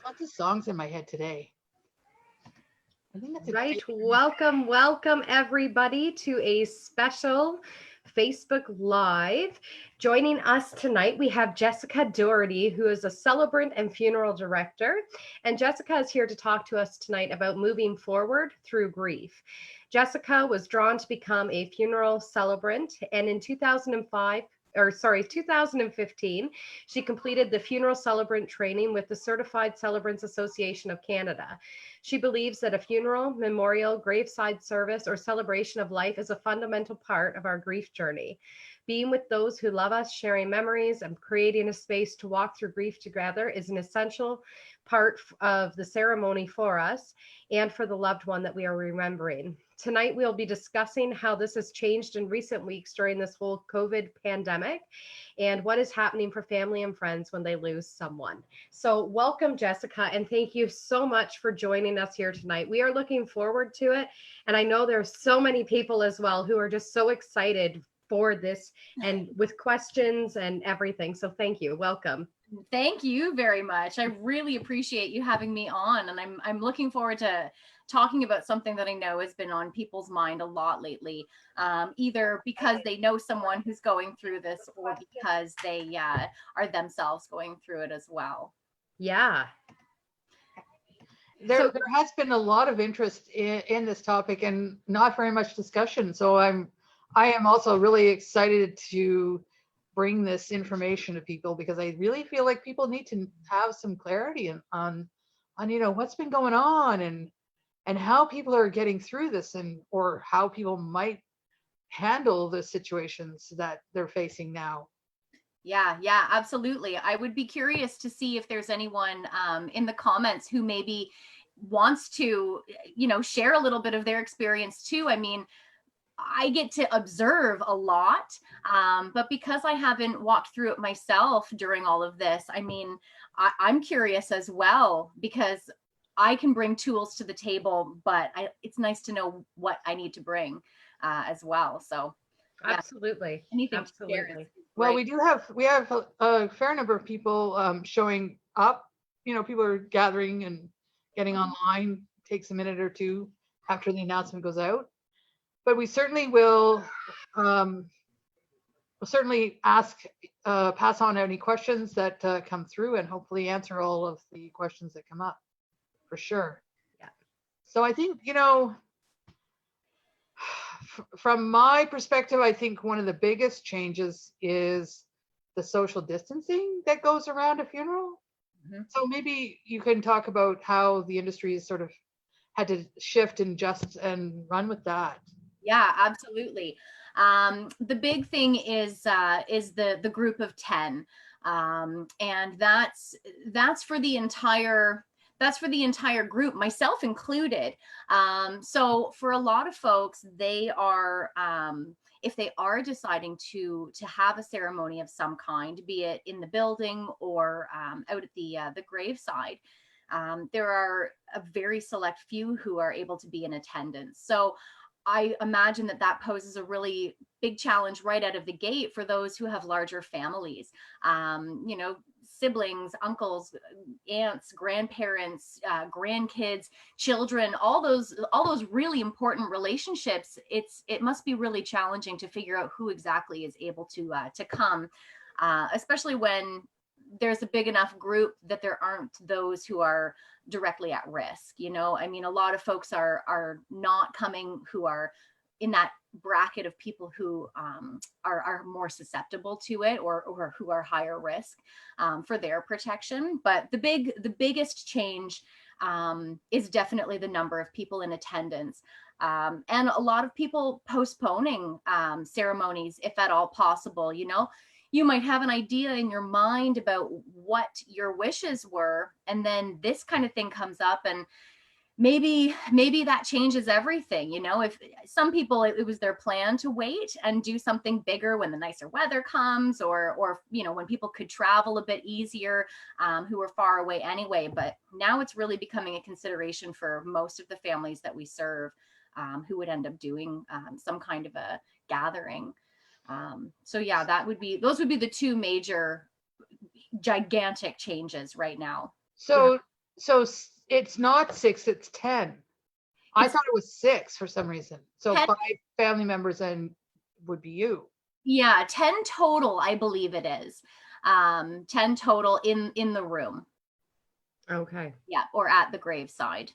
Lots of songs in my head today. I think that's Right. Welcome everybody to a special Facebook Live. Joining us tonight, we have Jessica Doherty, who is a Celebrant and Funeral Director. And Jessica is here to talk to us tonight about moving forward through grief. Jessica was drawn to become a funeral celebrant, and in 2015, she completed the Funeral Celebrant training with the Certified Celebrants Association of Canada. She believes that a funeral, memorial, graveside service, or celebration of life is a fundamental part of our grief journey. Being with those who love us, sharing memories, and creating a space to walk through grief together is an essential part of the ceremony for us and for the loved one that we are remembering. Tonight, we'll be discussing how this has changed in recent weeks during this whole COVID pandemic and what is happening for family and friends when they lose someone. So welcome, Jessica, and thank you so much for joining us here tonight. We are looking forward to it, and I know there's so many people as well who are just so excited for this and with questions and everything. So thank you. Welcome. Thank you very much. I really appreciate you having me on, and I'm looking forward to talking about something that I know has been on people's mind a lot lately, either because they know someone who's going through this or because they are themselves going through it as well. Yeah. There has been a lot of interest in this topic and not very much discussion. So I am also really excited to bring this information to people because I really feel like people need to have some clarity on what's been going on and how people are getting through this or how people might handle the situations that they're facing now. Yeah, absolutely. I would be curious to see if there's anyone in the comments who maybe wants to, share a little bit of their experience too. I mean, I get to observe a lot, but because I haven't walked through it myself during all of this, I mean, I'm curious as well because I can bring tools to the table, but it's nice to know what I need to bring as well. So yeah. Absolutely. Anything absolutely. Well, we have a fair number of people showing up. People are gathering and getting online. Takes a minute or two after the announcement goes out. But we certainly will pass on any questions that come through and hopefully answer all of the questions that come up for sure. Yeah. So I think, from my perspective, I think one of the biggest changes is the social distancing that goes around a funeral. Mm-hmm. So maybe you can talk about how the industry has sort of had to shift and adjust and run with that. Yeah, absolutely. The big thing is the group of 10. And that's for the entire group, myself included. So for a lot of folks, they are, if they are deciding to have a ceremony of some kind, be it in the building or out at the graveside, there are a very select few who are able to be in attendance. So I imagine that poses a really big challenge right out of the gate for those who have larger families, siblings, uncles, aunts, grandparents, grandkids, children, all those really important relationships. It must be really challenging to figure out who exactly is able to come, especially when there's a big enough group that there aren't those who are directly at risk. I mean, a lot of folks are not coming who are in that bracket of people who are more susceptible to it or who are higher risk for their protection. But the biggest change is definitely the number of people in attendance. And a lot of people postponing ceremonies, if at all possible. You might have an idea in your mind about what your wishes were, and then this kind of thing comes up, and maybe that changes everything. If some people, it was their plan to wait and do something bigger when the nicer weather comes, or when people could travel a bit easier, who were far away anyway. But now it's really becoming a consideration for most of the families that we serve, who would end up doing some kind of a gathering. So yeah, those would be the two major gigantic changes right now. So, it's not 6, it's 10. I It's thought it was 6 for some reason. So 10, 5 family members and would be you. yeah, 10 total, I believe it is. 10 total in the room. Okay. Yeah, or at the graveside.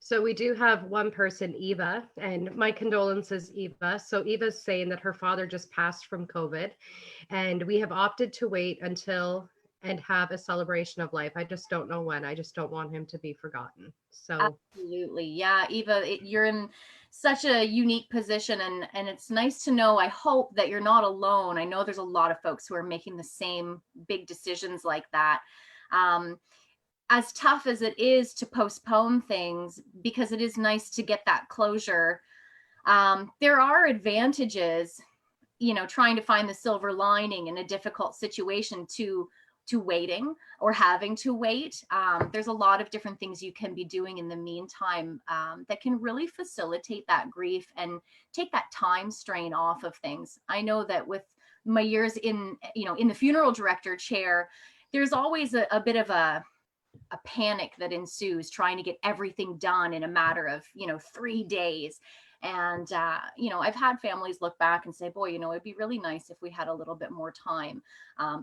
So we do have one person, Eva, and my condolences, Eva. So Eva's saying that her father just passed from COVID, and we have opted to wait until and have a celebration of life. I just don't know when. I just don't want him to be forgotten. So Absolutely. Yeah, Eva, you're in such a unique position, and it's nice to know, I hope, that you're not alone. I know there's a lot of folks who are making the same big decisions like that. As tough as it is to postpone things, because it is nice to get that closure, there are advantages, trying to find the silver lining in a difficult situation to waiting or having to wait. There's a lot of different things you can be doing in the meantime, that can really facilitate that grief and take that time strain off of things. I know that with my years in the funeral director chair, there's always a bit of a panic that ensues trying to get everything done in a matter of 3 days. And I've had families look back and say, boy, it'd be really nice if we had a little bit more time.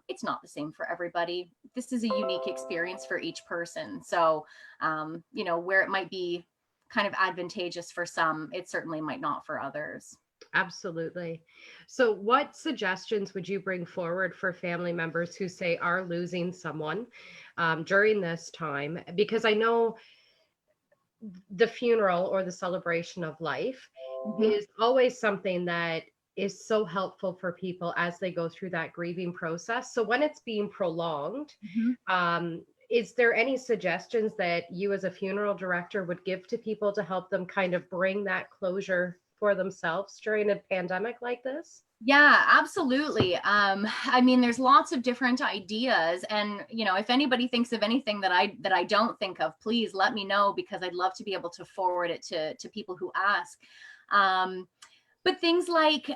It's not the same for everybody. This is a unique experience for each person. So where it might be kind of advantageous for some, it certainly might not for others. absolutely. So what suggestions would you bring forward for family members who say are losing someone during this time? Because I know the funeral or the celebration of life is always something that is so helpful for people as they go through that grieving process. So when it's being prolonged, is there any suggestions that you as a funeral director would give to people to help them kind of bring that closure for themselves during a pandemic like this? Yeah, absolutely. I mean, there's lots of different ideas, and if anybody thinks of anything that I don't think of, please let me know, because I'd love to be able to forward it to people who ask. But things like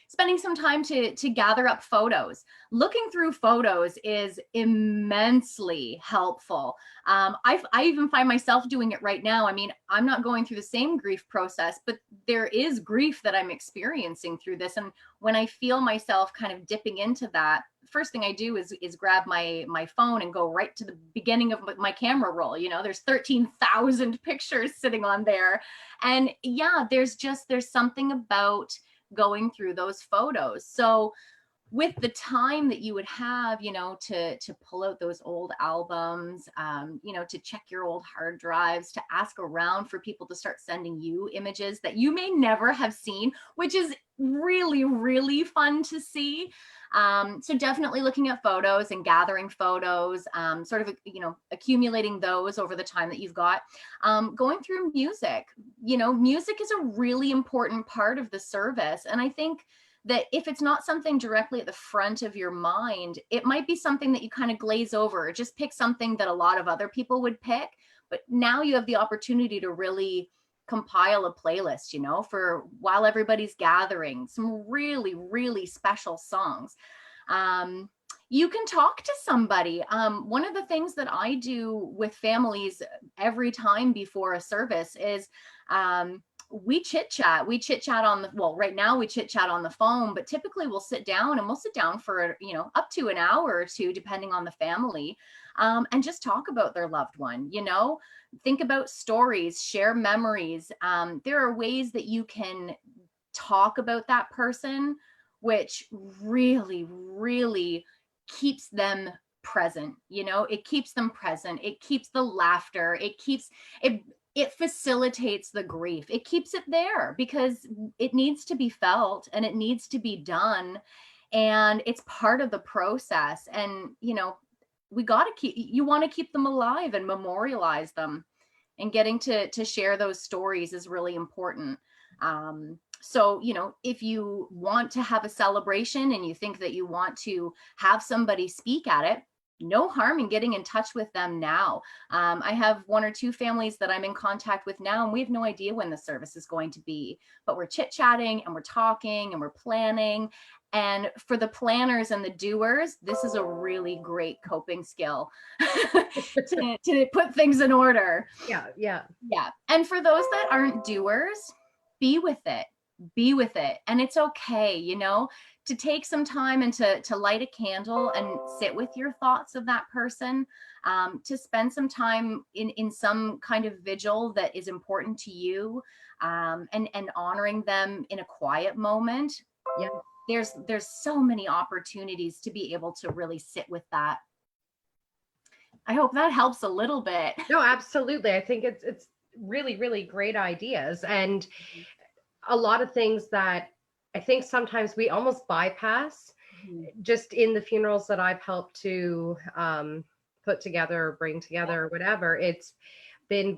spending some time to gather up photos. Looking through photos is immensely helpful. I even find myself doing it right now. I mean, I'm not going through the same grief process, but there is grief that I'm experiencing through this. And when I feel myself kind of dipping into that, first thing I do is grab my phone and go right to the beginning of my camera roll. There's 13,000 pictures sitting on there. And yeah, there's something about going through those photos. So with the time that you would have, to pull out those old albums, to check your old hard drives, to ask around for people to start sending you images that you may never have seen, which is really, really fun to see. So definitely looking at photos and gathering photos, sort of, accumulating those over the time that you've got. Going through music, music is a really important part of the service. And I think that if it's not something directly at the front of your mind, it might be something that you kind of glaze over, just pick something that a lot of other people would pick. But now you have the opportunity to really compile a playlist, for while everybody's gathering, some really, really special songs. You can talk to somebody. One of the things that I do with families every time before a service is we chit chat. Right now we chit chat on the phone, but typically we'll sit down for, up to an hour or two, depending on the family, and just talk about their loved one, think about stories, share memories. There are ways that you can talk about that person, which really, really keeps them present. It keeps them present. It keeps the laughter. It facilitates the grief. It keeps it there because it needs to be felt and it needs to be done. And it's part of the process. And, you want to keep them alive and memorialize them, and getting to share those stories is really important. So, if you want to have a celebration and you think that you want to have somebody speak at it, no harm in getting in touch with them now. I have 1 or 2 families that I'm in contact with now, and we have no idea when the service is going to be, but we're chit-chatting and we're talking and we're planning. And for the planners and the doers, this is a really great coping skill to put things in order. Yeah, yeah. Yeah. And for those that aren't doers, be with it. Be with it. And it's okay, you know, to take some time and to light a candle and sit with your thoughts of that person, to spend some time in some kind of vigil that is important to you, and honoring them in a quiet moment. Yeah. There's so many opportunities to be able to really sit with that. I hope that helps a little bit. No, absolutely. I think it's really, really great ideas, and a lot of things that I think sometimes we almost bypass just in the funerals that I've helped to put together or bring together or whatever. It's been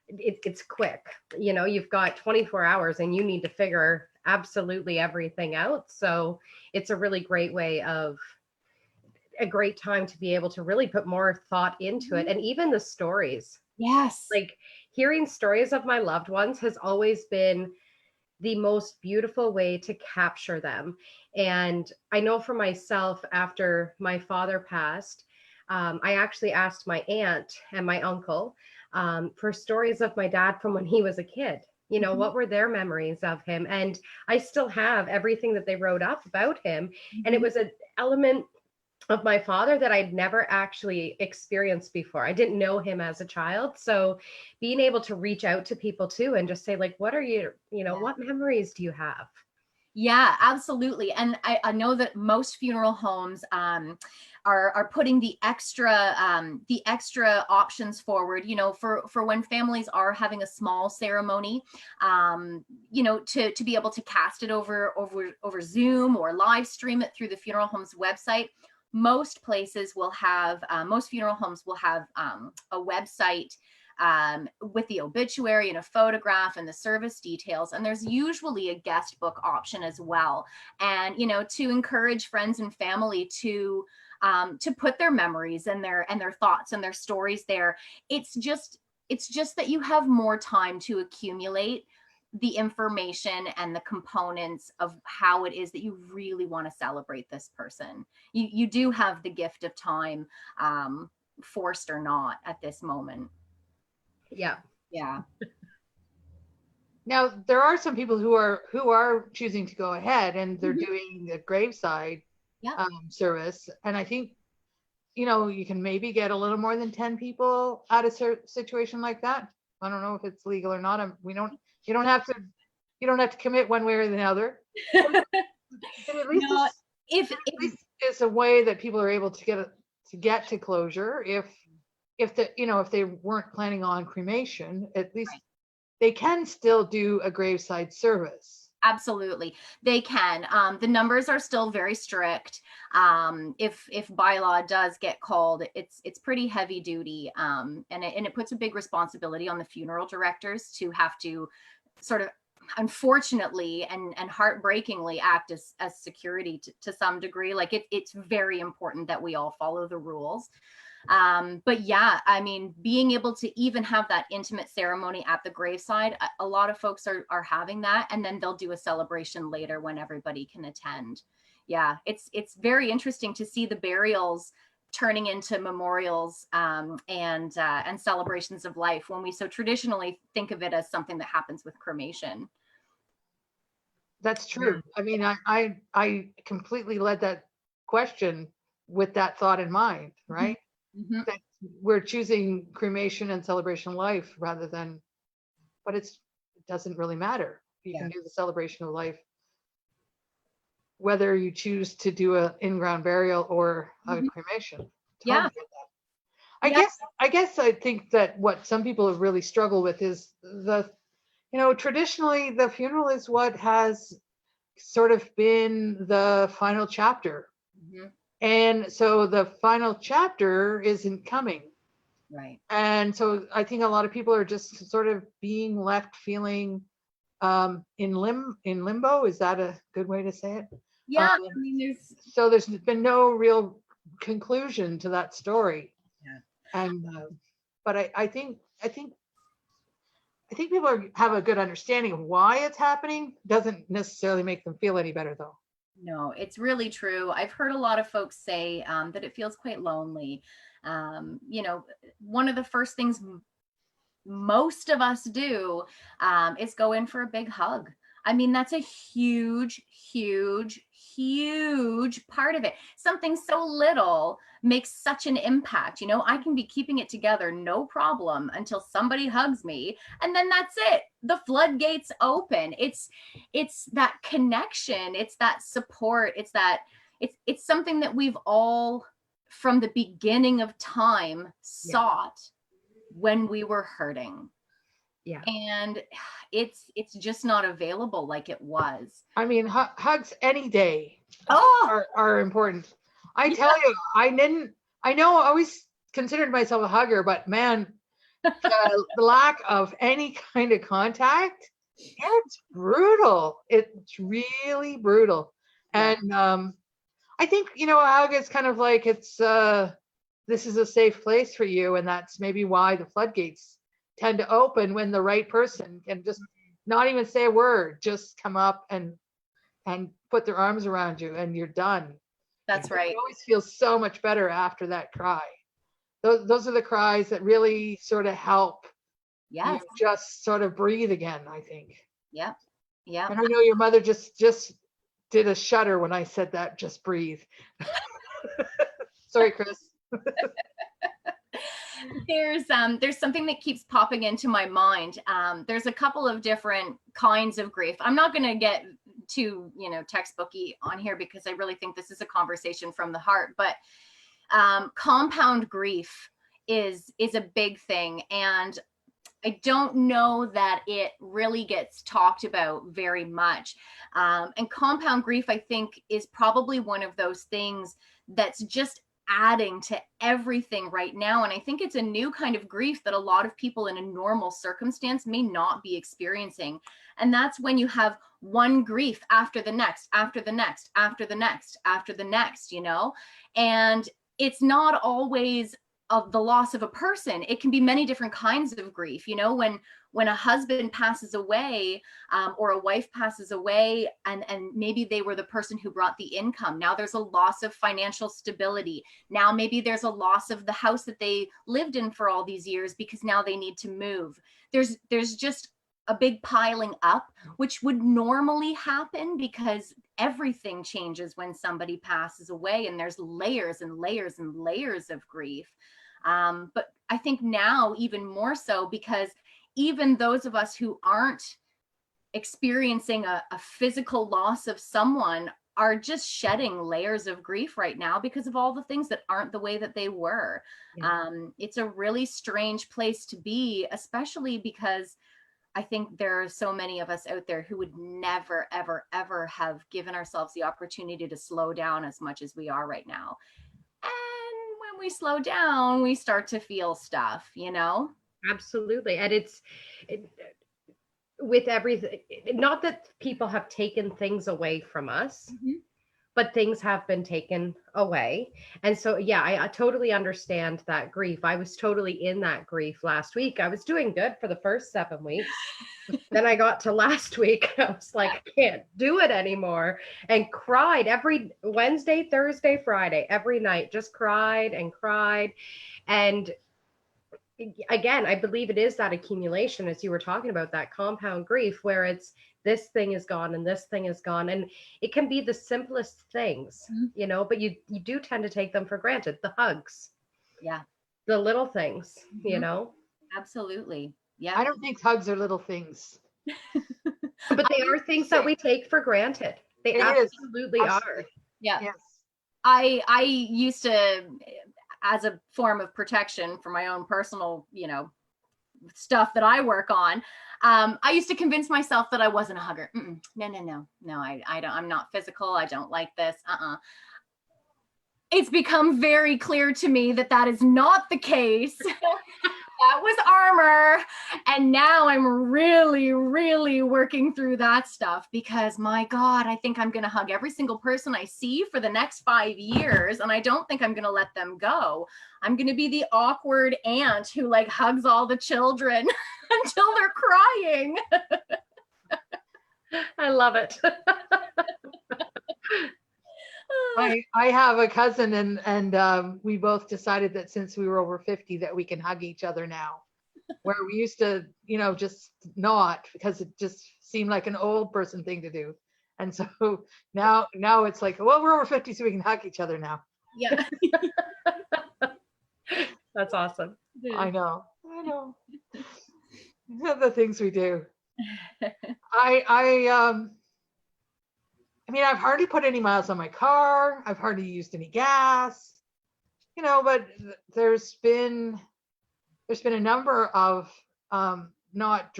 it's quick. You know, you've got 24 hours and you need to figure absolutely everything out. So it's a really great a great time to be able to really put more thought into it. And even the stories. Yes. Like hearing stories of my loved ones has always been the most beautiful way to capture them. And I know for myself, after my father passed, I actually asked my aunt and my uncle for stories of my dad from when he was a kid. You know, what were their memories of him? And I still have everything that they wrote up about him. And it was an element of my father that I'd never actually experienced before. I didn't know him as a child. So being able to reach out to people too and just say, like, what are what memories do you have? Yeah, absolutely. And I know that most funeral homes are putting the extra options forward, you know, for when families are having a small ceremony, you know, to be able to cast it over Zoom or live stream it through the funeral home's website. Most places will have, most funeral homes will have a website with the obituary and a photograph and the service details. And there's usually a guest book option as well. And, you know, to encourage friends and family to put their memories and their thoughts and their stories there. It's just that you have more time to accumulate the information and the components of how it is that you really want to celebrate this person. You do have the gift of time, forced or not, at this moment. Yeah. Yeah. Now there are some people who are choosing to go ahead and they're doing a graveside service, and I think, you know, you can maybe get a little more than 10 people at a situation like that. I don't know if it's legal or not. You don't have to commit one way or the other. But at least No, at least it's a way that people are able to get to closure. If they weren't planning on cremation, at least they can still do a graveside service. Absolutely, they can. The numbers are still very strict. If bylaw does get called, it's pretty heavy duty, and it puts a big responsibility on the funeral directors to have to sort of, unfortunately and heartbreakingly, act as security to some degree. Like it's very important that we all follow the rules. But yeah, I mean, being able to even have that intimate ceremony at the graveside, a lot of folks are having that, and then they'll do a celebration later when everybody can attend. Yeah, it's very interesting to see the burials turning into memorials, and celebrations of life, when we so traditionally think of it as something that happens with cremation. That's true. I mean, I completely led that question with that thought in mind, right? That we're choosing cremation and celebration of life rather than, but it doesn't really matter. You can do the celebration of life whether you choose to do a in-ground burial or a cremation. Yeah. I guess I think that what some people have really struggled with is traditionally the funeral is what has sort of been the final chapter. And so the final chapter isn't coming. Right. And so I think a lot of people are just sort of being left feeling in limbo. Is that a good way to say it? Yeah. I mean, there's been no real conclusion to that story. Yeah. And but I think people have a good understanding of why it's happening. Doesn't necessarily make them feel any better though. No, it's really true. I've heard a lot of folks say that it feels quite lonely. You know, one of the first things most of us do is go in for a big hug. I mean, that's a huge, huge, huge part of it. Something so little makes such an impact. You know, I can be keeping it together, no problem, until somebody hugs me. And then that's it. The floodgates open. It's that connection. It's that support. It's something that we've all, from the beginning of time, sought when we were hurting. Yeah. And it's just not available like it was. I mean, hugs any day are important. I tell you, I know I always considered myself a hugger, but man, the lack of any kind of contact, it's brutal. It's really brutal. And I think, you know, a hug is kind of like it's this is a safe place for you, and that's maybe why the floodgates tend to open when the right person can just not even say a word, just come up and put their arms around you, and you're done. That's right. You always feel so much better after that cry. Those are the cries that really sort of help you just sort of breathe again, I think. Yep. Yeah. And I know your mother just did a shudder when I said that, just breathe. Sorry, Chris. There's something that keeps popping into my mind. There's a couple of different kinds of grief. I'm not going to get too, you know, textbooky on here because I really think this is a conversation from the heart, but compound grief is a big thing. And I don't know that it really gets talked about very much. And compound grief, I think, is probably one of those things that's just adding to everything right now. And I think it's a new kind of grief that a lot of people in a normal circumstance may not be experiencing. And that's when you have one grief after the next, after the next, after the next, after the next, you know, and it's not always of the loss of a person. It can be many different kinds of grief. You know, when a husband passes away or a wife passes away, and maybe they were the person who brought the income. Now there's a loss of financial stability. Now maybe there's a loss of the house that they lived in for all these years because now they need to move. There's just a big piling up, which would normally happen because everything changes when somebody passes away, and there's layers and layers and layers of grief. But I think now even more so, because even those of us who aren't experiencing a physical loss of someone are just shedding layers of grief right now because of all the things that aren't the way that they were. Yeah. It's a really strange place to be, especially because I think there are so many of us out there who would never, ever, ever have given ourselves the opportunity to slow down as much as we are right now. And when we slow down, we start to feel stuff, you know? Absolutely. And with everything, not that people have taken things away from us, but things have been taken away. And so, yeah, I totally understand that grief. I was totally in that grief last week. I was doing good for the first 7 weeks. Then I got to last week. I was like, I can't do it anymore. And cried every Wednesday, Thursday, Friday, every night, just cried and cried. And again, I believe it is that accumulation, as you were talking about, that compound grief, where it's this thing is gone and this thing is gone. And it can be the simplest things, you know, but you do tend to take them for granted. The hugs. Yeah. The little things, you know. Absolutely. Yeah. I don't think hugs are little things. But they are things that we take for granted. They absolutely are. Yeah. Yes. I used to, as a form of protection for my own personal, you know, stuff that I work on, I used to convince myself that I wasn't a hugger. No, I don't, I'm not physical. I don't like this. It's become very clear to me that that is not the case. That was armor. And now I'm really working through that stuff because my God, I think I'm going to hug every single person I see for the next 5 years. And I don't think I'm going to let them go. I'm going to be the awkward aunt who like hugs all the children until they're crying. I love it. I have a cousin and we both decided that since we were over 50 that we can hug each other now. Where we used to, just not because it just seemed like an old person thing to do. And so now it's like, well, we're over 50 so we can hug each other now. Yeah. That's awesome. I know. The things we do. I mean, I've hardly put any miles on my car. I've hardly used any gas, but there's been a number of not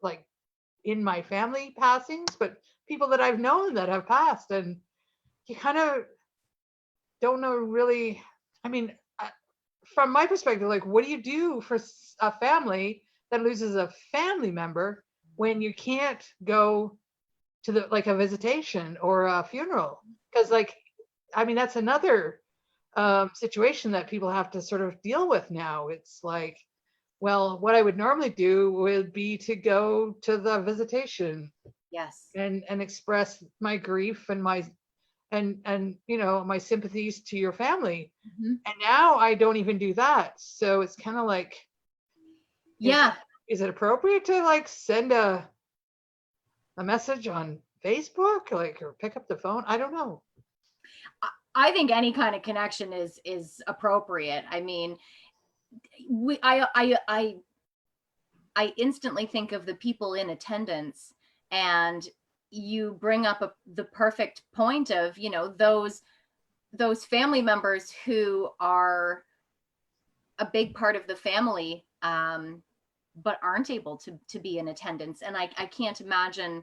like in my family passings, but people that I've known that have passed, and you kind of don't know really. I mean, from my perspective, like, what do you do for a family that loses a family member when you can't go to a visitation or a funeral? Because that's another situation that people have to sort of deal with now. It's like, well, what I would normally do would be to go to the visitation, Yes, and express my grief and my my sympathies to your family. mm-hmm. And now I don't even do that. So it's kind of like, is it appropriate to send a message on Facebook, or pick up the phone? I don't know. I think any kind of connection is appropriate. I mean, I instantly think of the people in attendance, and you bring up the perfect point of, those family members who are a big part of the family, but aren't able to be in attendance. And I can't imagine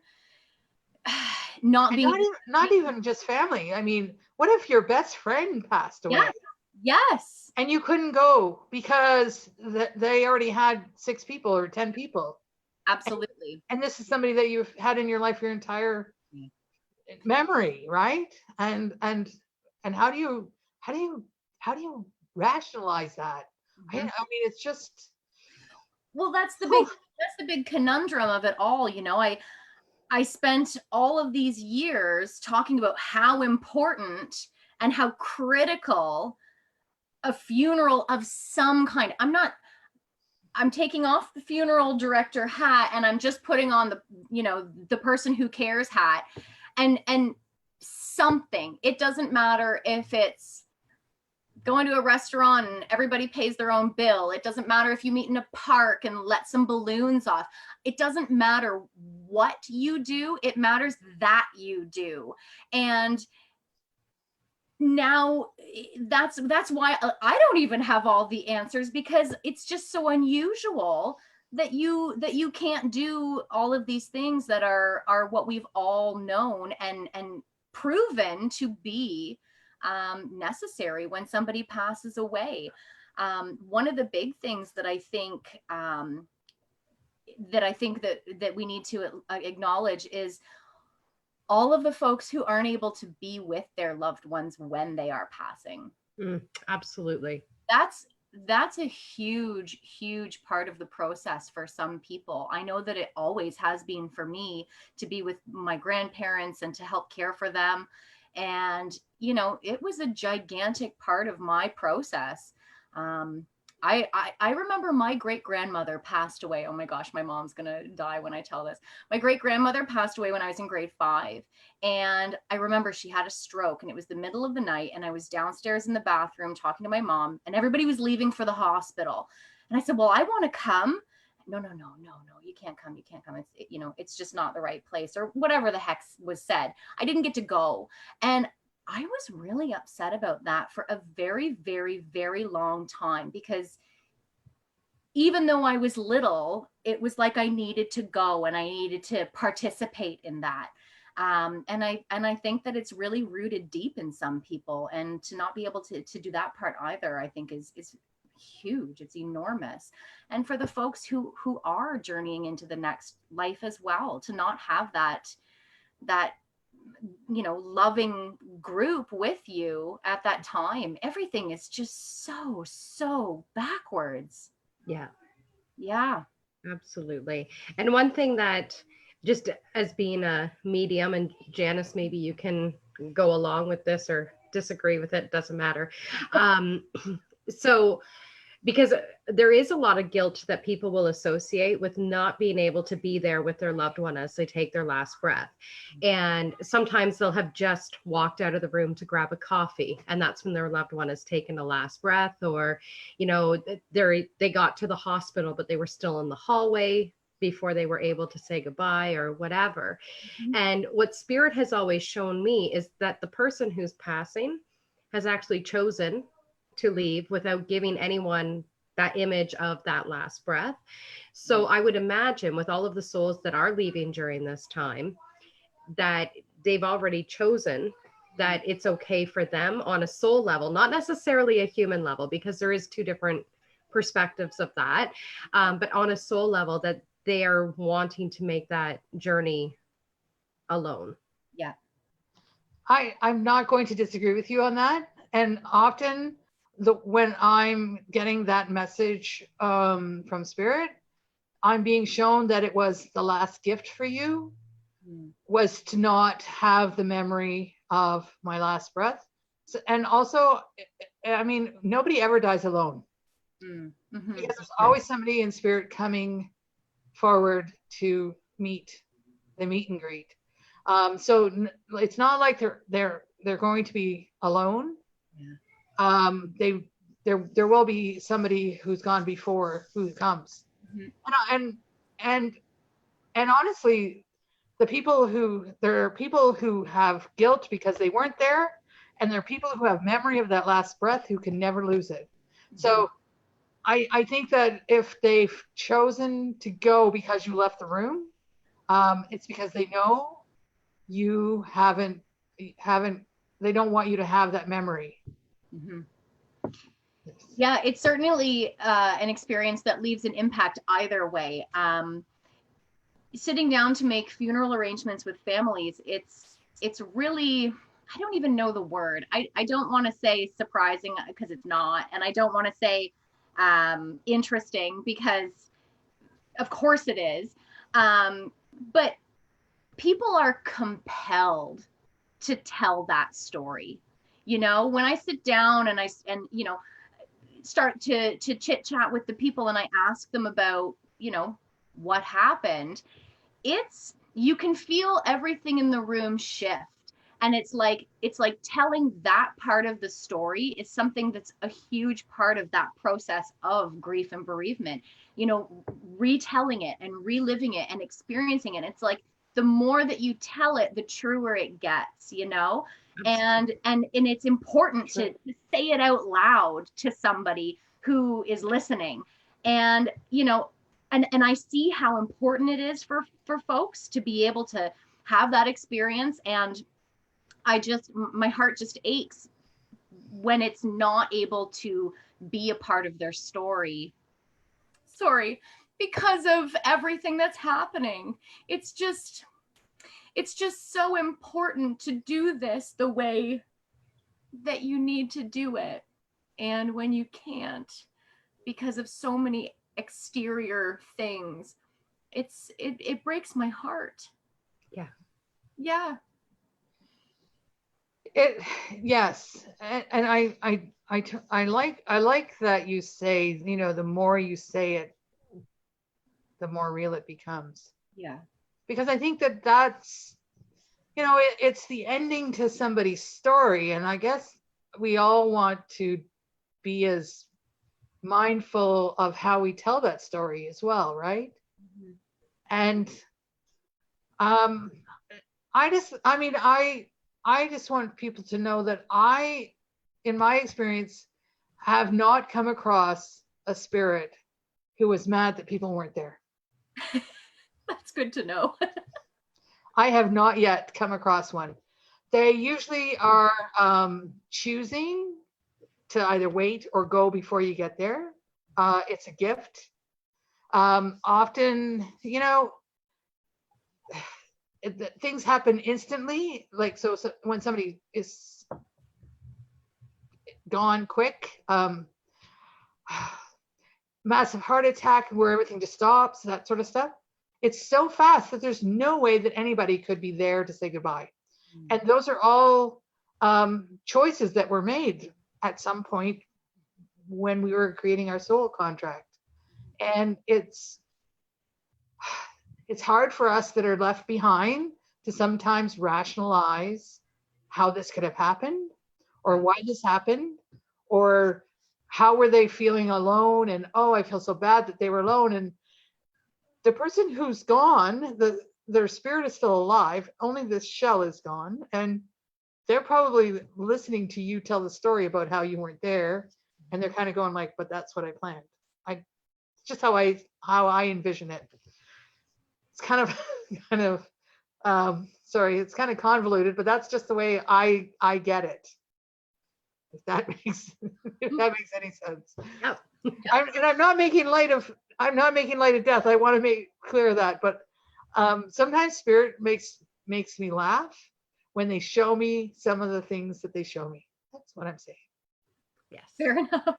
not even just family. I mean, what if your best friend passed away? Yes. And you couldn't go because they already had 6 people or 10 people. Absolutely. And this is somebody that you've had in your life your entire memory, right? And how do you rationalize that? Mm-hmm. I mean, it's just, well, that's the big conundrum of it all. I spent all of these years talking about how important and how critical a funeral of some kind. I'm taking off the funeral director hat and I'm just putting on the person who cares hat, and something. It doesn't matter if it's going to a restaurant and everybody pays their own bill. It doesn't matter if you meet in a park and let some balloons off. It doesn't matter what you do. It matters that you do. And now that's why I don't even have all the answers, because it's just so unusual that you can't do all of these things that are what we've all known and proven to be necessary when somebody passes away. One of the big things that I think that we need to acknowledge is all of the folks who aren't able to be with their loved ones when they are passing. Absolutely. That's a huge part of the process for some people. I know that it always has been for me to be with my grandparents and to help care for them. And, it was a gigantic part of my process. I remember my great-grandmother passed away. Oh my gosh, my mom's gonna die when I tell this. My great-grandmother passed away when I was in grade 5. And I remember she had a stroke, and it was the middle of the night, and I was downstairs in the bathroom talking to my mom, and everybody was leaving for the hospital. And I said, well, I want to come. No, you can't come. It's just not the right place, or whatever the heck was said. I didn't get to go. And I was really upset about that for a very, very, very long time, because even though I was little, it was like I needed to go and I needed to participate in that. And I think that it's really rooted deep in some people, and to not be able to do that part either, I think is huge. It's enormous. And for the folks who are journeying into the next life as well, to not have that loving group with you at that time, everything is just so backwards. Yeah. Yeah. Absolutely. And one thing that, just as being a medium, and Janice, maybe you can go along with this or disagree with it, doesn't matter. So, because there is a lot of guilt that people will associate with not being able to be there with their loved one as they take their last breath. And sometimes they'll have just walked out of the room to grab a coffee, and that's when their loved one has taken a last breath, or, they got to the hospital, but they were still in the hallway before they were able to say goodbye or whatever. Mm-hmm. And what Spirit has always shown me is that the person who's passing has actually chosen to leave without giving anyone that image of that last breath. So I would imagine with all of the souls that are leaving during this time, that they've already chosen that it's okay for them on a soul level, not necessarily a human level, because there is two different perspectives of that, but on a soul level, that they are wanting to make that journey alone. Yeah. I'm not going to disagree with you on that. And often when I'm getting that message from Spirit, I'm being shown that it was the last gift for you was to not have the memory of my last breath. So, and also, I mean, nobody ever dies alone. Mm-hmm. Because there's always somebody in Spirit coming forward to meet and greet. So it's not like they're going to be alone. Yeah. There will be somebody who's gone before who comes. Mm-hmm. And honestly, there are people who have guilt because they weren't there, and there are people who have memory of that last breath who can never lose it. Mm-hmm. So I think that if they've chosen to go because you left the room, it's because they know you haven't, they don't want you to have that memory. Mm-hmm. Yeah, it's certainly an experience that leaves an impact either way. Sitting down to make funeral arrangements with families, it's really, I don't even know the word. I don't want to say surprising because it's not, and I don't want to say interesting because of course it is. But people are compelled to tell that story. When I sit down and start to chit chat with the people and I ask them about, what happened, you can feel everything in the room shift. And it's like telling that part of the story is something that's a huge part of that process of grief and bereavement, retelling it and reliving it and experiencing it. It's like the more that you tell it, the truer it gets, and it's important to say it out loud to somebody who is listening. And, and I see how important it is for folks to be able to have that experience. And my heart just aches when it's not able to be a part of their story. Sorry, because of everything that's happening. It's just so important to do this the way that you need to do it. And when you can't, because of so many exterior things, it breaks my heart. Yeah. Yeah. Yes, and I like that you say, the more you say it, the more real it becomes. Yeah. Because I think that's, it's the ending to somebody's story, and I guess we all want to be as mindful of how we tell that story as well, right? Mm-hmm. And I just want people to know that I, in my experience, have not come across a spirit who was mad that people weren't there. That's good to know. I have not yet come across one. They usually are choosing to either wait or go before you get there. It's a gift. Often, things happen instantly. Like, so when somebody is gone quick, massive heart attack where everything just stops, that sort of stuff. It's so fast that there's no way that anybody could be there to say goodbye. And those are all choices that were made at some point when we were creating our soul contract. And it's hard for us that are left behind to sometimes rationalize how this could have happened, or why this happened, or how were they feeling alone, and oh, I feel so bad that they were alone. And the person who's gone, their spirit is still alive, only this shell is gone, and they're probably listening to you tell the story about how you weren't there, and they're kind of going like, but that's what I planned. It's just how I envision it. It's kind of sorry, it's kind of convoluted, but that's just the way I get it. If that makes any sense. No. I'm not making light of death. I want to make clear that, but sometimes spirit makes me laugh when they show me some of the things that they show me. That's what I'm saying. Yes. Fair enough.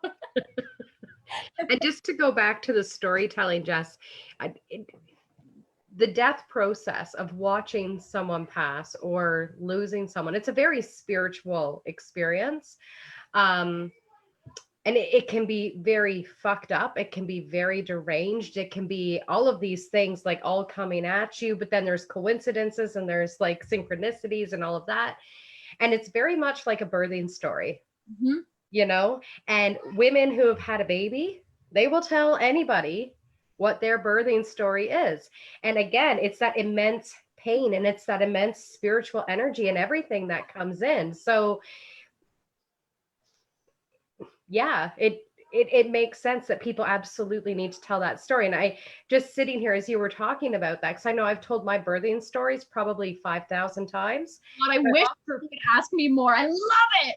And just to go back to the storytelling, Jess, the death process of watching someone pass or losing someone, it's a very spiritual experience. And it can be very fucked up. It can be very deranged. It can be all of these things like all coming at you, but then there's coincidences and there's like synchronicities and all of that. And it's very much like a birthing story, and women who have had a baby, they will tell anybody what their birthing story is. And again, it's that immense pain and it's that immense spiritual energy and everything that comes in. So yeah, it makes sense that people absolutely need to tell that story. And I just sitting here as you were talking about that, because I know I've told my birthing stories probably 5,000 times. God, I wish you could ask me more. I love it.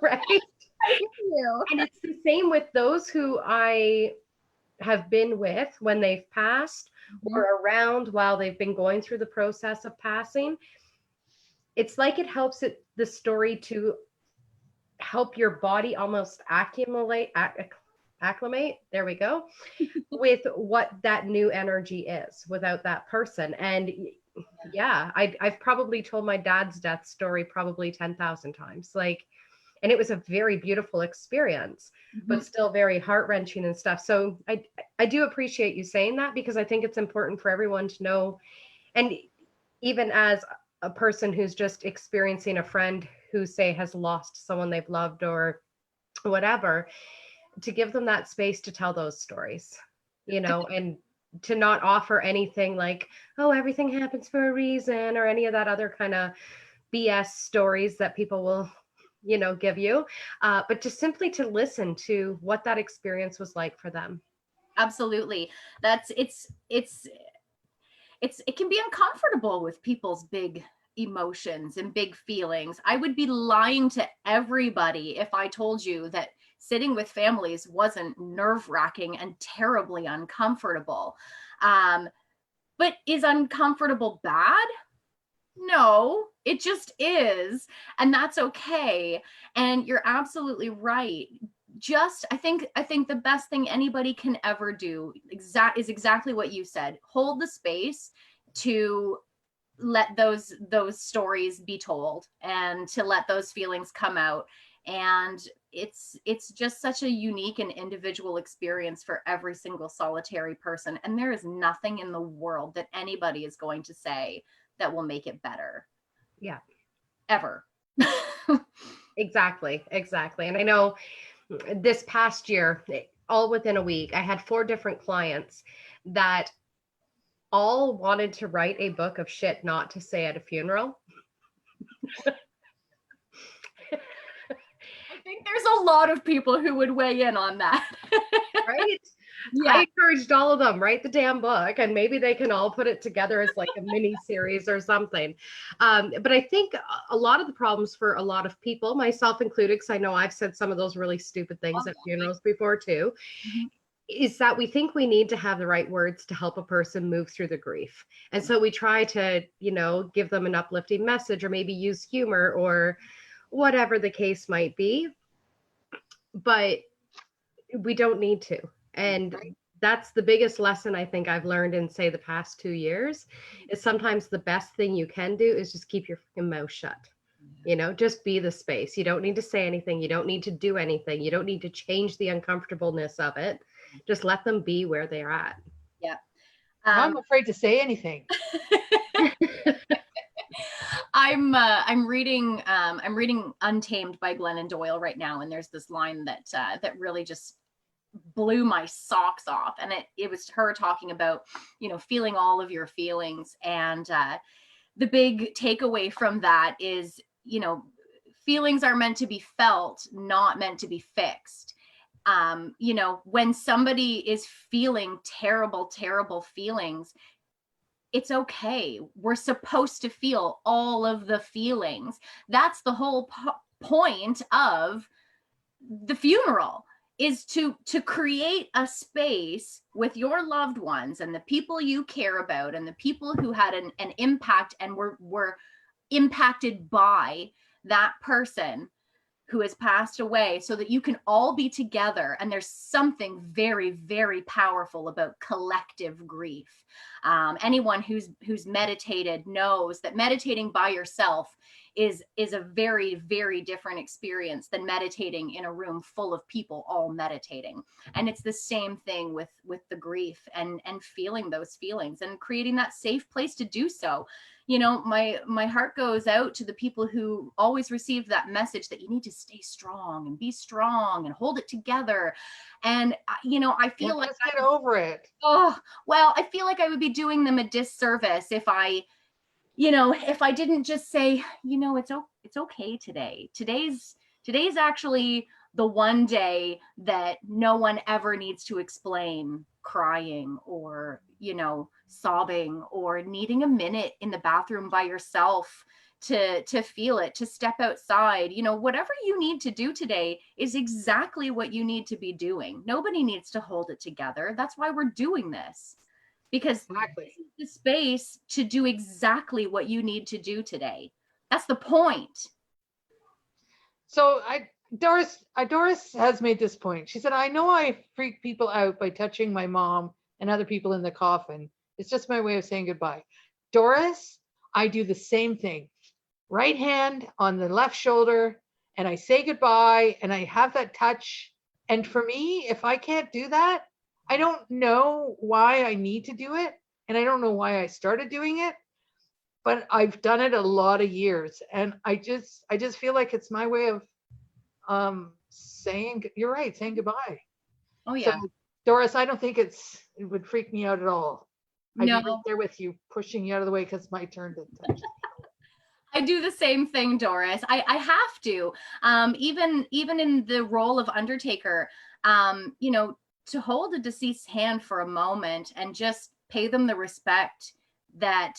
Right? Thank you. And it's the same with those who I have been with when they've passed or around while they've been going through the process of passing. It's like it helps the story to help your body almost acclimate, there we go, with what that new energy is without that person. And yeah, I've probably told my dad's death story probably 10,000 times. And it was a very beautiful experience, but still very heart-wrenching and stuff. So I do appreciate you saying that, because I think it's important for everyone to know. And even as a person who's just experiencing a friend who, say, has lost someone they've loved or whatever, to give them that space to tell those stories, and to not offer anything like, oh, everything happens for a reason, or any of that other kind of BS stories that people will give you, but just simply to listen to what that experience was like for them. Absolutely. It can be uncomfortable with people's big emotions and big feelings. I would be lying to everybody if I told you that sitting with families wasn't nerve-wracking and terribly uncomfortable. But is uncomfortable bad? No, it just is. And that's okay. And you're absolutely right. I think the best thing anybody can ever do is exactly what you said. Hold the space to let those stories be told and to let those feelings come out. And it's just such a unique and individual experience for every single solitary person. And there is nothing in the world that anybody is going to say that will make it better. Yeah. Ever. Exactly. And I know this past year, all within a week, I had 4 different clients that all wanted to write a book of shit not to say at a funeral. I think there's a lot of people who would weigh in on that. Right? I encouraged all of them, write the damn book, and maybe they can all put it together as like a mini series or something. But I think a lot of the problems for a lot of people, myself included, because I know I've said some of those really stupid things at funerals before too, is that we think we need to have the right words to help a person move through the grief. And so we try to, give them an uplifting message, or maybe use humor or whatever the case might be. But we don't need to. And that's the biggest lesson I think I've learned in, say, the past 2 years, is sometimes the best thing you can do is just keep your mouth shut. Just be the space. You don't need to say anything. You don't need to do anything. You don't need to change the uncomfortableness of it. Just let them be where they're at. Yeah. I'm afraid to say anything. I'm reading Untamed by Glennon Doyle right now, and there's this line that really just blew my socks off, and it was her talking about feeling all of your feelings, and the big takeaway from that is feelings are meant to be felt, not meant to be fixed. When somebody is feeling terrible feelings, it's okay. We're supposed to feel all of the feelings. That's the whole point of the funeral, is to create a space with your loved ones and the people you care about and the people who had an impact and were impacted by that person who has passed away, so that you can all be together. And there's something very, very powerful about collective grief. Anyone who's meditated knows that meditating by yourself is a very, very different experience than meditating in a room full of people all meditating. And it's the same thing with the grief and feeling those feelings and creating that safe place to do so. My heart goes out to the people who always received that message that you need to stay strong and be strong and hold it together. And, I feel like get over it. Oh, well, I feel like I would be doing them a disservice if I didn't just say, it's okay today. Today's actually the one day that no one ever needs to explain crying or, sobbing or needing a minute in the bathroom by yourself to feel it, to step outside. Whatever you need to do today is exactly what you need to be doing. Nobody needs to hold it together. That's why we're doing this, because Exactly. this is the space to do exactly what you need to do today. That's the point. So Doris has made this point. She said, I know I freak people out by touching my mom and other people in the coffin. It's just my way of saying goodbye. Doris, I do the same thing. Right hand on the left shoulder, and I say goodbye, and I have that touch. And for me, if I can't do that, I don't know why I need to do it. And I don't know why I started doing it, but I've done it a lot of years. And I just feel like it's my way of saying, you're right, saying goodbye. Oh yeah. So, Doris, I don't think it would freak me out at all. No. I'd be right there with you, pushing you out of the way because it's my turn to touch. I do the same thing, Doris. I have to, even in the role of undertaker, to hold a deceased hand for a moment and just pay them the respect that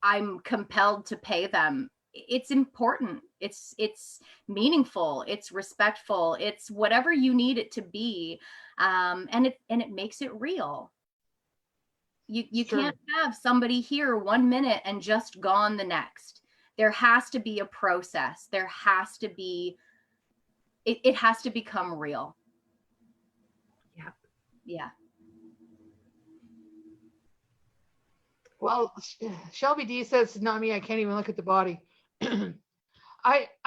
I'm compelled to pay them. It's important. It's meaningful. It's respectful. It's whatever you need it to be. And it makes it real. You Sure. Can't have somebody here 1 minute and just gone the next. There has to be a process. There has to be, it has to become real. Yeah. Yeah. Well, Shelby D says, not me, I can't even look at the body. I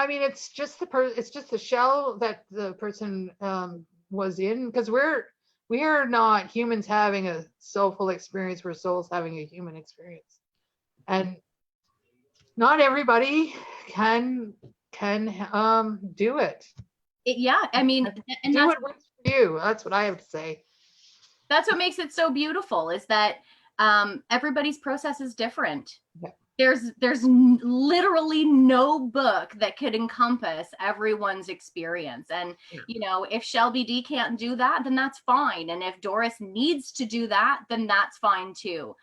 mean, it's just the shell that the person was in, because we are not humans having a soulful experience. We're souls having a human experience, and not everybody can do it. Yeah, I mean, and do what works for you. That's what I have to say. That's what makes it so beautiful, is that everybody's process is different. Yeah. literally no book that could encompass everyone's experience. And you know, if Shelby D can't do that, then that's fine. And if Doris needs to do that, then that's fine too.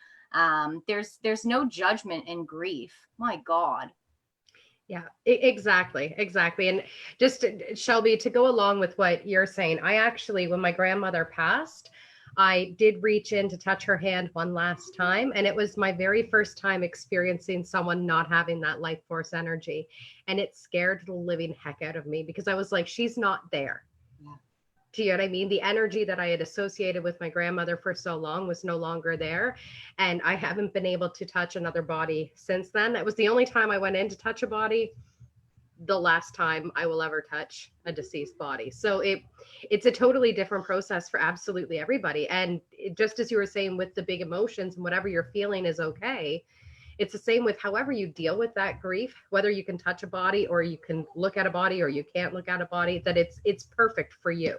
There's no judgment in grief. My God. Yeah, exactly. And just Shelby, to go along with what you're saying, I actually, when my grandmother passed, I did reach in to touch her hand one last time. And it was my very first time experiencing someone not having that life force energy. And it scared the living heck out of me because I was like, she's not there. Yeah. Do you know what I mean? The energy that I had associated with my grandmother for so long was no longer there. And I haven't been able to touch another body since then. That was the only time I went in to touch a body, the last time I will ever touch a deceased body. So it's a totally different process for absolutely everybody. And just as you were saying with the big emotions and whatever you're feeling is okay, it's the same with however you deal with that grief, whether you can touch a body or you can look at a body or you can't look at a body, that it's perfect for you.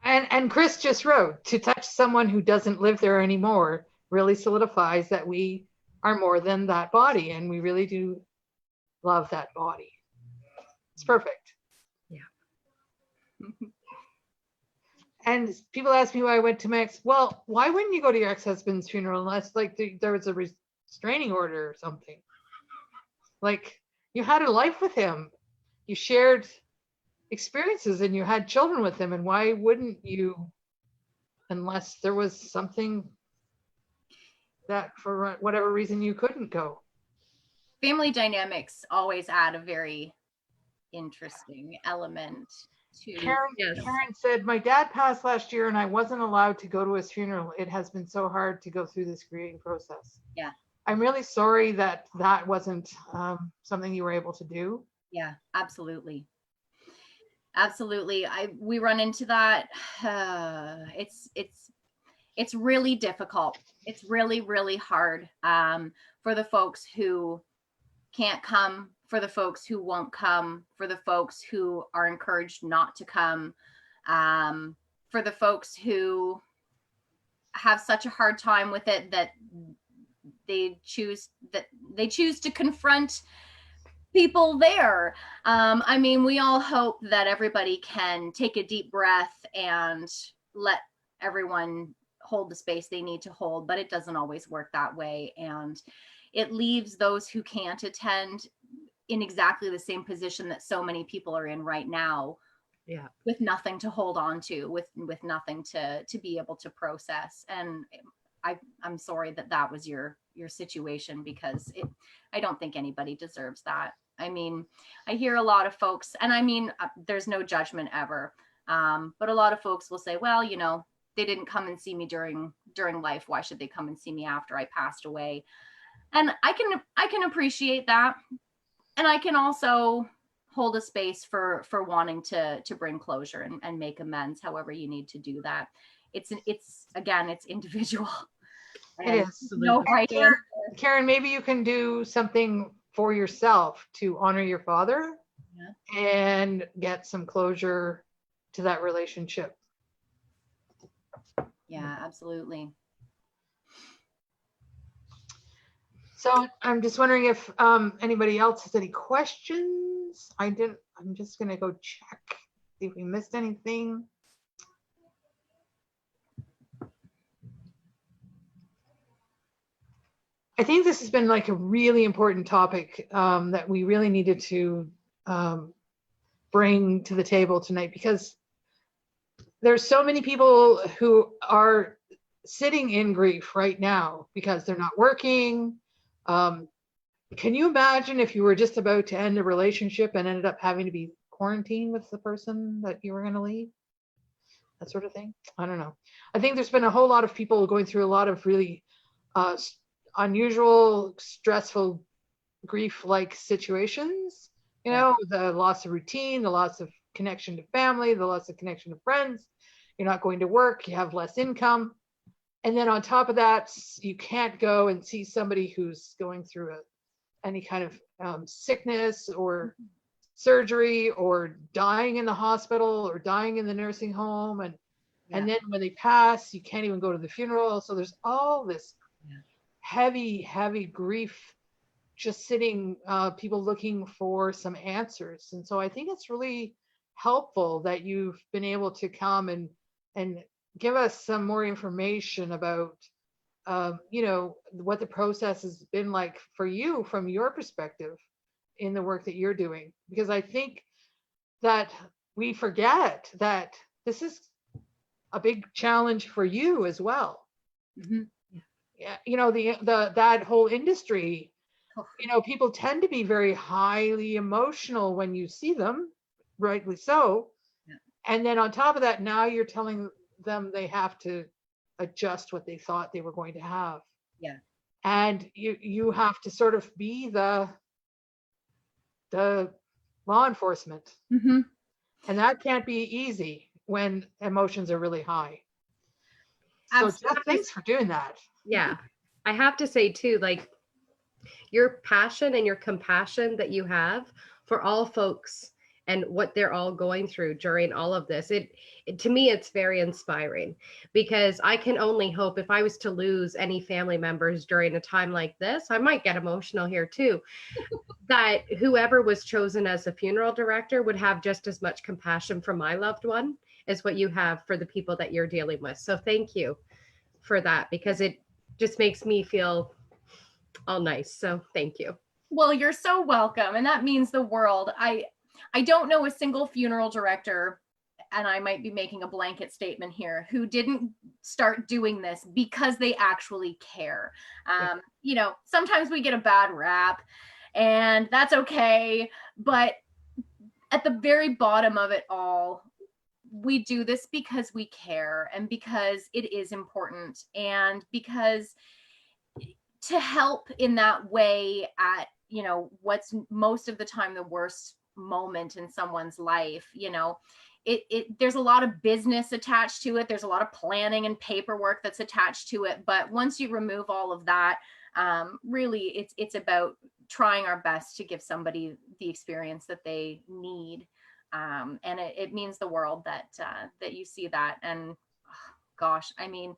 And Chris just wrote, to touch someone who doesn't live there anymore really solidifies that we are more than that body, and we really do love that body. It's perfect. Yeah. And people ask me why I went to my ex. Well, why wouldn't you go to your ex-husband's funeral unless like there was a restraining order or something? Like, you had a life with him. You shared experiences and you had children with him, and why wouldn't you, unless there was something that for whatever reason you couldn't go? Family dynamics always add a very interesting element to. Karen, Yes. Karen said, my dad passed last year and I wasn't allowed to go to his funeral. It has been so hard to go through this grieving process. Yeah. I'm really sorry that wasn't something you were able to do. Yeah, absolutely. We run into that. It's really difficult. It's really, really hard for the folks who can't come, for the folks who won't come, for the folks who are encouraged not to come, for the folks who have such a hard time with it that they choose to confront people there. I mean, we all hope that everybody can take a deep breath and let everyone hold the space they need to hold, but it doesn't always work that way. And it leaves those who can't attend in exactly the same position that so many people are in right now. Yeah. With nothing to hold on to, with nothing to be able to process. And I'm sorry that was your situation, because I don't think anybody deserves that. I mean, I hear a lot of folks, and I mean, there's no judgment ever, but a lot of folks will say, well, you know, they didn't come and see me during life. Why should they come and see me after I passed away? And I can appreciate that, and I can also hold a space for wanting to bring closure and make amends, however you need to do that. It's individual. It is. No right answer. Karen, maybe you can do something for yourself to honor your father, yeah, and get some closure to that relationship. Yeah, absolutely. So I'm just wondering if anybody else has any questions. I'm just going to go check, see if we missed anything. I think this has been like a really important topic that we really needed to bring to the table tonight, because there's so many people who are sitting in grief right now because they're not working. Can you imagine if you were just about to end a relationship and ended up having to be quarantined with the person that you were going to leave? That sort of thing. I don't know. I think there's been a whole lot of people going through a lot of really unusual, stressful, grief-like situations. You know, the loss of routine, the loss of connection to family, the loss of connection to friends. You're not going to work, you have less income. And then on top of that, you can't go and see somebody who's going through any kind of sickness or surgery, or dying in the hospital or dying in the nursing home. And then when they pass, you can't even go to the funeral. So there's all this heavy, heavy grief just sitting, people looking for some answers. And so I think it's really helpful that you've been able to come and give us some more information about, you know, what the process has been like for you from your perspective in the work that you're doing. Because I think that we forget that this is a big challenge for you as well. Mm-hmm. Yeah, you know, that whole industry, you know, people tend to be very highly emotional when you see them, rightly so. Yeah. And then on top of that, now you're telling them they have to adjust what they thought they were going to have. Yeah. And you have to sort of be the law enforcement. Mm-hmm. And that can't be easy when emotions are really high. So Absolutely. thanks for doing that. Yeah. I have to say too, like, your passion and your compassion that you have for all folks and what they're all going through during all of this, it to me, it's very inspiring, because I can only hope, if I was to lose any family members during a time like this, I might get emotional here too, that whoever was chosen as a funeral director would have just as much compassion for my loved one as what you have for the people that you're dealing with. So thank you for that, because it just makes me feel all nice. So thank you. Well, you're so welcome. And that means the world. I don't know a single funeral director, and I might be making a blanket statement here, who didn't start doing this because they actually care. You know, sometimes we get a bad rap, and that's okay. But at the very bottom of it all, we do this because we care, and because it is important, and because to help in that way at, you know, what's most of the time the worst moment in someone's life. You know, there's a lot of business attached to it. There's a lot of planning and paperwork that's attached to it. But once you remove all of that, really it's about trying our best to give somebody the experience that they need. And it means the world that you see that. And gosh, I mean,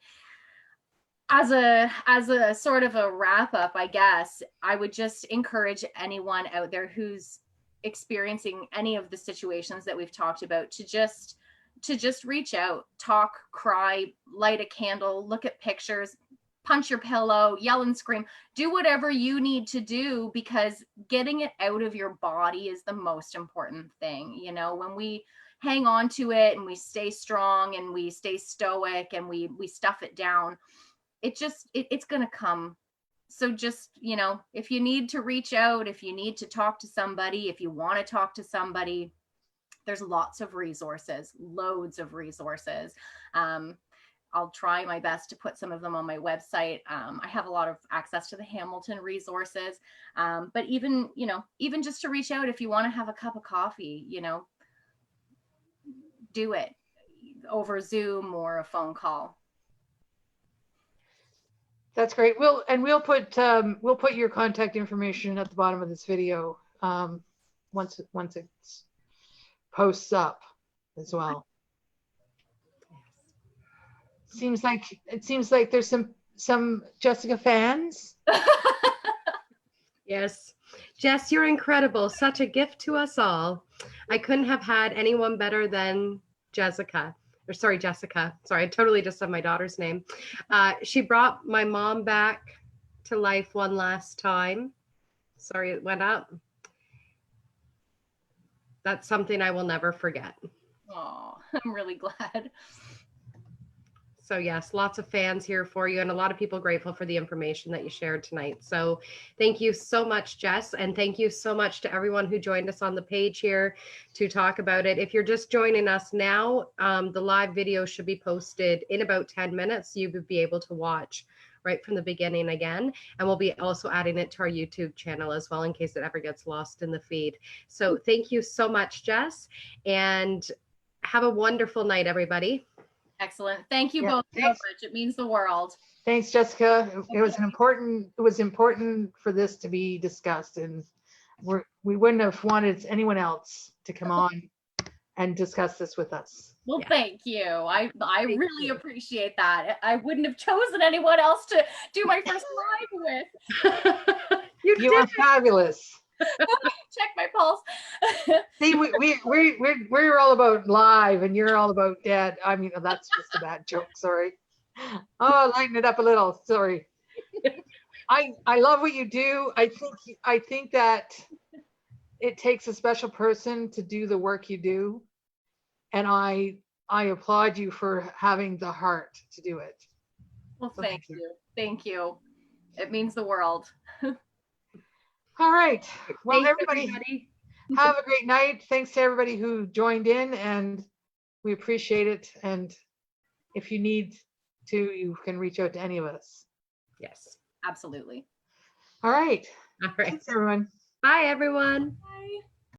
as a sort of a wrap up, I guess I would just encourage anyone out there who's experiencing any of the situations that we've talked about to just reach out, talk, cry, light a candle, look at pictures, punch your pillow, yell and scream, do whatever you need to do, because getting it out of your body is the most important thing. You know, when we hang on to it and we stay strong and we stay stoic and we stuff it down, it's going to come. So just, you know, if you need to reach out, if you need to talk to somebody, if you want to talk to somebody, there's lots of resources, loads of resources. I'll try my best to put some of them on my website. I have a lot of access to the Hamilton resources. But even, you know, even just to reach out, if you want to have a cup of coffee, you know, do it over Zoom or a phone call. That's great. We'll put your contact information at the bottom of this video once it posts up as well. It seems like there's some Jessica fans. Yes. Jess, you're incredible. Such a gift to us all. I couldn't have had anyone better than Jessica. Sorry, I totally just said my daughter's name. She brought my mom back to life one last time. Sorry, it went up. That's something I will never forget. Oh, I'm really glad. So yes, lots of fans here for you, and a lot of people grateful for the information that you shared tonight. So thank you so much, Jess. And thank you so much to everyone who joined us on the page here to talk about it. If you're just joining us now, the live video should be posted in about 10 minutes. You would be able to watch right from the beginning again. And we'll be also adding it to our YouTube channel as well, in case it ever gets lost in the feed. So thank you so much, Jess, and have a wonderful night, everybody. Excellent. Thank you both so much. It means the world. Thanks, Jessica. It was important for this to be discussed, and we wouldn't have wanted anyone else to come on and discuss this with us. Well, thank you. I really appreciate that. I wouldn't have chosen anyone else to do my first live with. You You are fabulous. Check my pulse. See, we're all about live and you're all about dead. I mean, that's just a bad joke. Sorry. Oh, lighten it up a little. Sorry. I love what you do. I think that it takes a special person to do the work you do. And I applaud you for having the heart to do it. Well, So thank you. Thank you. It means the world. All right. Well, Thanks, everybody, have a great night. Thanks to everybody who joined in, and we appreciate it. And if you need to, you can reach out to any of us. Yes. Absolutely. All right. All right. Thanks, everyone. Bye, everyone. Bye.